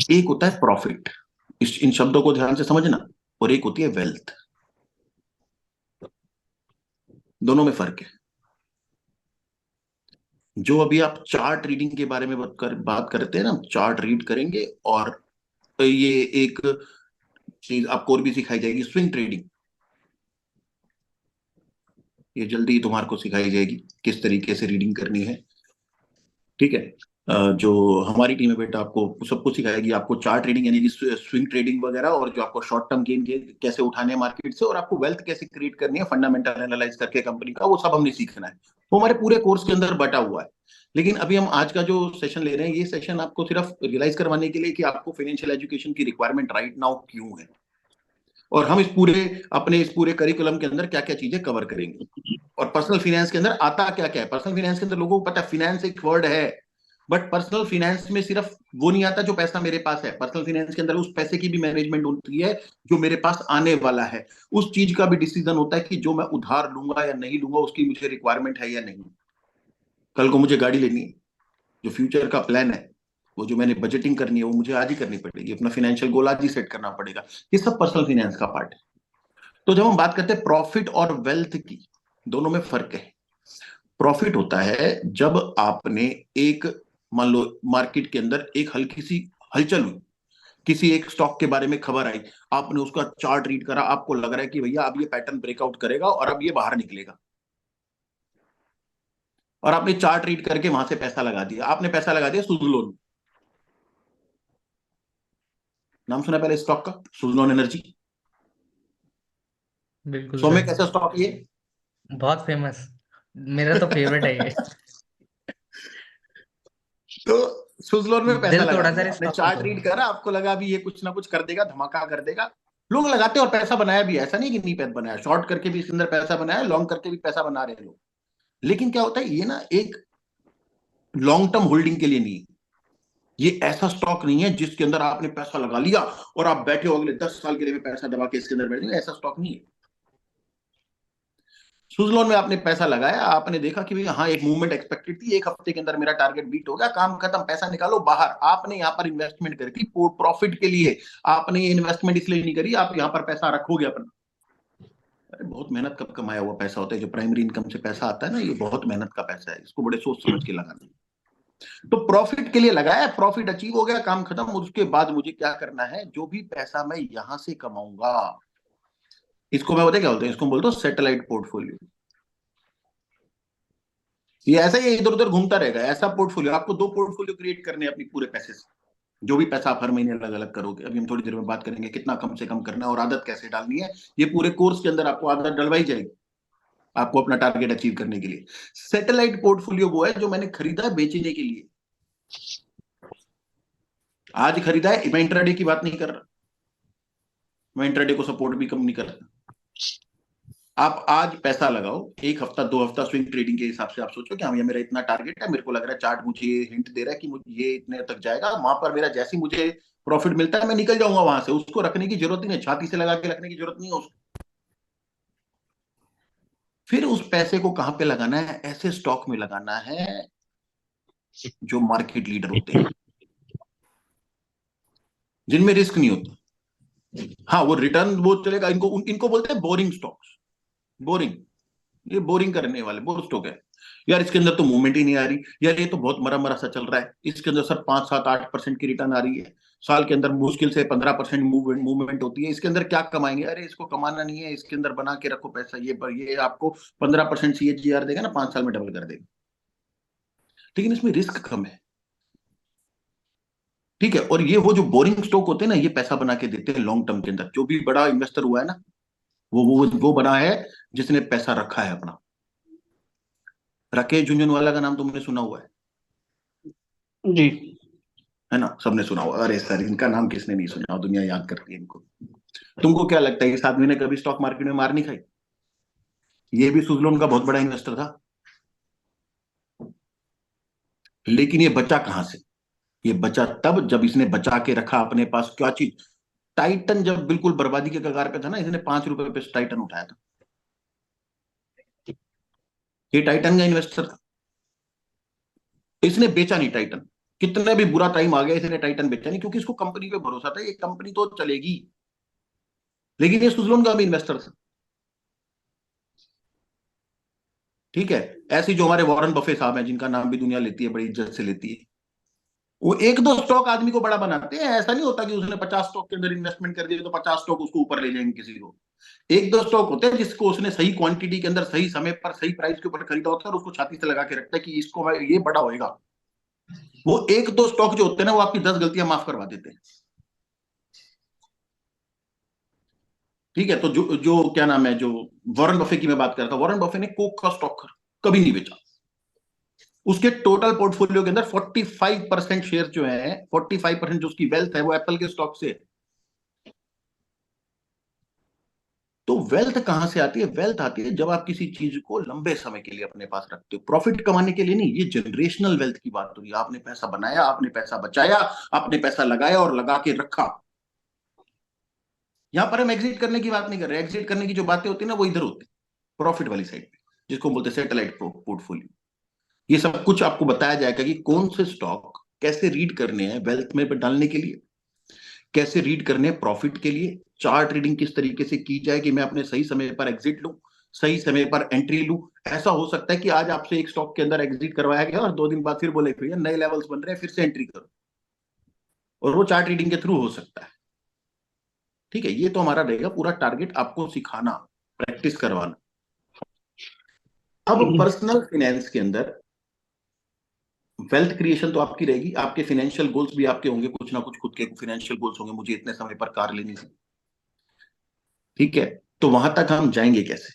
एक होता है प्रॉफिट, इन शब्दों को ध्यान से समझना, और एक होती है वेल्थ। दोनों में फर्क है। जो अभी आप चार्ट रीडिंग के बारे में बात करते हैं ना, चार्ट रीड करेंगे, और ये एक चीज आपको और भी सिखाई जाएगी, स्विंग ट्रेडिंग। ये जल्दी ही तुम्हारे को सिखाई जाएगी किस तरीके से रीडिंग करनी है। ठीक है। जो हमारी टीम है बेटा, आपको सब कुछ सिखाएगी, आपको चार्ट रीडिंग यानी कि स्विंग ट्रेडिंग वगैरह, और जो आपको शॉर्ट टर्म गेन कैसे उठाने हैं मार्केट से, और आपको वेल्थ कैसे क्रिएट करनी है फंडामेंटल एनालाइज करके कंपनी का, वो सब हमने सीखना है। वो हमारे पूरे कोर्स के अंदर बटा हुआ है। लेकिन अभी हम आज का जो सेशन ले रहे हैं, ये सेशन आपको सिर्फ रियलाइज करवाने के लिए कि आपको फाइनेंशियल एजुकेशन की रिक्वायरमेंट राइट नाउ क्यों है, और हम इस पूरे करिकुलम के अंदर क्या क्या चीजें कवर करेंगे, और पर्सनल फाइनेंस के अंदर आता क्या क्या है। पर्सनल फाइनेंस के अंदर लोगों को पता है फाइनेंस एक वर्ड है, बट पर्सनल फाइनेंस में सिर्फ वो नहीं आता जो पैसा मेरे पास है। पर्सनल फाइनेंस के अंदर उस पैसे की भी मैनेजमेंट होती है जो मेरे पास आने वाला है। उस चीज का भी डिसीजन होता है कि जो मैं उधार लूंगा या नहीं लूंगा, उसकी मुझे रिक्वायरमेंट है या नहीं। कल को मुझे गाड़ी लेनी है, जो फ्यूचर का प्लान है, वो जो मैंने बजटिंग करनी है, वो मुझे आज ही करनी पड़ेगी, अपना फाइनेंशियल गोल आज ही सेट करना पड़ेगा। ये सब पर्सनल फाइनेंस का पार्ट है। तो जब हम बात करते हैं प्रॉफिट और वेल्थ की, दोनों में फर्क है। प्रॉफिट होता है जब आपने एक, मान लो मार्केट के अंदर एक हल्की सी हलचल हुई, किसी एक स्टॉक के बारे में खबर आई, आपने उसका चार्ट रीड करा, आपको लग रहा है कि भैया अब ये पैटर्न ब्रेकआउट करेगा और अब ये बाहर निकलेगा, और आपने चार्ट रीड करके वहां से पैसा लगा दिया। आपने पैसा लगा दिया सुजलोन। नाम सुना पहले स्टॉक का, सुजलोन एनर्जी। बिल्कुल सौ में सर। कैसा स्टॉक ये? बहुत फेमस। मेरा तो फेवरेट है ये। तो सुजलोन में पैसा दिल लगा तोड़ा दिया सर आपने, स्टॉक ने चार्ट तो। रीड करा, आपको लगा भी ये कुछ ना कुछ कर देगा, धमाका कर देगा। लोग लगाते हैं और पैसा बनाया भी है। ऐसा नहीं कि नहीं पैसा बनाया, शॉर्ट करके भी इसके अंदर पैसा बनाया, लॉन्ग करके भी पैसा बना रहे हैं लोग। लेकिन क्या होता है, ये ना एक लॉन्ग टर्म होल्डिंग के लिए नहीं है। ये ऐसा स्टॉक नहीं है जिसके अंदर आपने पैसा लगा लिया और आप बैठे हो अगले 10 साल के लिए भी पैसा दबा के इसके अंदर बैठे, ऐसा स्टॉक नहीं है। सुजलोन में आपने पैसा लगाया, आपने देखा कि भाई हाँ एक मूवमेंट एक्सपेक्टेड थी, एक हफ्ते के अंदर मेरा टारगेट बीट हो गया, काम खत्म, पैसा निकालो बाहर। आपने यहाँ पर इन्वेस्टमेंट करी थी प्रॉफिट के लिए। आपने ये इन्वेस्टमेंट इसलिए नहीं करी, आप यहाँ पर पैसा रखोगे अपना। अरे बहुत मेहनत का कमाया हुआ पैसा होता है, जो प्राइमरी इनकम से पैसा आता है ना, ये बहुत मेहनत का पैसा है, इसको बड़े सोच समझ के लगाना है। तो प्रॉफिट के लिए लगाया, प्रॉफिट अचीव हो गया, काम खत्म। उसके बाद मुझे क्या करना है, जो भी पैसा मैं यहां से कमाऊंगा, इसको मैं बोलते क्या बोलते हैं, इसको बोलते हो सैटेलाइट पोर्टफोलियो। ये ऐसा ही इधर उधर घूमता रहेगा, ऐसा पोर्टफोलियो। आपको दो पोर्टफोलियो क्रिएट करने हैं अपनी पूरे पैसे से। जो भी पैसा आप हर महीने अलग अलग करोगे, अभी हम थोड़ी देर में बात करेंगे कितना कम से कम करना है और आदत कैसे डालनी है। ये पूरे कोर्स के अंदर आपको आदत डलवाई जाएगी, आपको अपना टारगेट अचीव करने के लिए। सैटेलाइट पोर्टफोलियो वो है जो मैंने खरीदा है बेचने के लिए। आज खरीदा है, मैं इंट्राडे की बात नहीं कर रहा, मैं इंट्राडे को सपोर्ट भी कम नहीं करता। आप आज पैसा लगाओ, एक हफ्ता दो हफ्ता स्विंग ट्रेडिंग के हिसाब से आप सोचो कि हाँ ये मेरा इतना टारगेट है, मेरे को लग रहा है चार्ट मुझे ये हिंट दे रहा है कि मुझे ये इतने तक जाएगा, वहां पर मेरा जैसे ही मुझे प्रॉफिट मिलता है मैं निकल जाऊंगा वहां से। उसको रखने की जरूरत नहीं है, छाती से लगा के रखने की जरूरत नहीं है उसको। फिर उस पैसे को कहां पे लगाना है, ऐसे स्टॉक में लगाना है जो मार्केट लीडर होते हैं, जिनमें रिस्क नहीं होता। हाँ वो रिटर्न वो चलेगा, इनको इनको बोलते हैं बोरिंग स्टॉक्स। बोरिंग, ये बोरिंग करने वाले बोर स्टॉक है। यार इसके अंदर तो मूवमेंट ही नहीं आ रही, यार ये तो बहुत मरा मरा सा चल रहा है, इसके अंदर सर 5 7 8% की रिटर्न आ रही है, साल के अंदर मुश्किल से 15% मूवमेंट होती है, इसके अंदर क्या कमाएंगे। अरे इसको कमाना नहीं है, इसके अंदर बना के रखो पैसा, ये आपको 15% CAGR देगा ना, 5 साल में डबल कर देगा। लेकिन इसमें रिस्क कम है। ठीक है, और ये वो जो बोरिंग स्टॉक होते हैं ना, ये पैसा बना के देते हैं लॉन्ग टर्म के अंदर। जो भी बड़ा इन्वेस्टर हुआ है ना, वो बना है जिसने पैसा रखा है अपना। राकेश झुंझुनवाला का नाम तुमने सुना हुआ जी। है ना, सबने सुना हुआ। अरे सर इनका नाम किसने नहीं सुना, दुनिया याद करती है इनको। तुमको क्या लगता है इस आदमी ने कभी स्टॉक मार्केट में मार नहीं खाई? ये भी सुजलोन का बहुत बड़ा इन्वेस्टर था, लेकिन ये बचा कहां से? ये बचा तब जब इसने बचा के रखा अपने पास क्या चीज। टाइटन जब बिल्कुल बर्बादी के कगार पे था ना, इसने 5 रुपए पे टाइटन उठाया था। ये टाइटन का इन्वेस्टर था, इसने बेचा नहीं टाइटन। कितने भी बुरा टाइम आ गया इसने टाइटन बेचा नहीं, क्योंकि इसको कंपनी पे भरोसा था, ये कंपनी तो चलेगी। लेकिन ये सुजलोन का भी इन्वेस्टर था। ठीक है। ऐसे जो हमारे वॉरेन बफे साहब हैं, जिनका नाम भी दुनिया लेती है, बड़ी इज्जत से लेती है, वो एक दो स्टॉक आदमी को बड़ा बनाते हैं। ऐसा नहीं होता कि उसने 50 स्टॉक के अंदर इन्वेस्टमेंट कर दिया तो 50 स्टॉक उसको ऊपर ले जाएंगे किसी को। एक दो स्टॉक होते हैं जिसको उसने सही क्वांटिटी के अंदर सही समय पर सही प्राइस के ऊपर खरीदा होता है, और उसको छाती से लगा के रखता है कि इसको ये बड़ा होएगा। वो एक दो स्टॉक जो होते हैं ना, वो आपकी 10 गलतियां माफ करवा देते हैं। ठीक है। तो जो जो क्या नाम है, जो वॉरेन बफे की मैं बात कर रहा था, वॉरेन बफे ने कोक का स्टॉक कभी नहीं बेचा। उसके टोटल पोर्टफोलियो के अंदर 45% शेयर जो है, 45% जो उसकी वेल्थ है, वो एप्पल के स्टॉक से। तो वेल्थ कहां से आती है? वेल्थ आती है जब आप किसी चीज को लंबे समय के लिए अपने पास रखते हो, प्रॉफिट कमाने के लिए नहीं। ये जनरेशनल वेल्थ की बात हो रही है। आपने पैसा बनाया, आपने पैसा बचाया, आपने पैसा लगाया और लगा के रखा। यहां पर हम एग्जिट करने की बात नहीं कर रहे। एग्जिट करने की जो बातें होती है ना, वो इधर होती है, प्रॉफिट वाली साइड पे, जिसको बोलते हैं सैटेलाइट पोर्टफोलियो। ये सब कुछ आपको बताया जाएगा कि कौन से स्टॉक कैसे रीड करने हैं वेल्थ में डालने के लिए, कैसे रीड करने हैं प्रॉफिट के लिए, चार्ट रीडिंग किस तरीके से की जाए कि मैं अपने सही समय पर एग्जिट लूं, सही समय पर एंट्री लूं। ऐसा हो सकता है कि आज आपसे एक स्टॉक के अंदर एग्जिट करवाया गया और 2 दिन बाद फिर बोले भैया नए लेवल्स बन रहे हैं, फिर से एंट्री करो। और वो चार्ट रीडिंग के थ्रू हो सकता है। ठीक है। ये तो हमारा रहेगा पूरा टारगेट, आपको सिखाना, प्रैक्टिस करवाना। अब पर्सनल फाइनेंस के अंदर वेल्थ क्रिएशन तो आपकी रहेगी, आपके फाइनेंशियल गोल्स भी आपके होंगे, कुछ ना कुछ खुद के फाइनेंशियल गोल्स होंगे, मुझे इतने समय पर कार लेनी थी। ठीक है। तो वहां तक हम जाएंगे कैसे?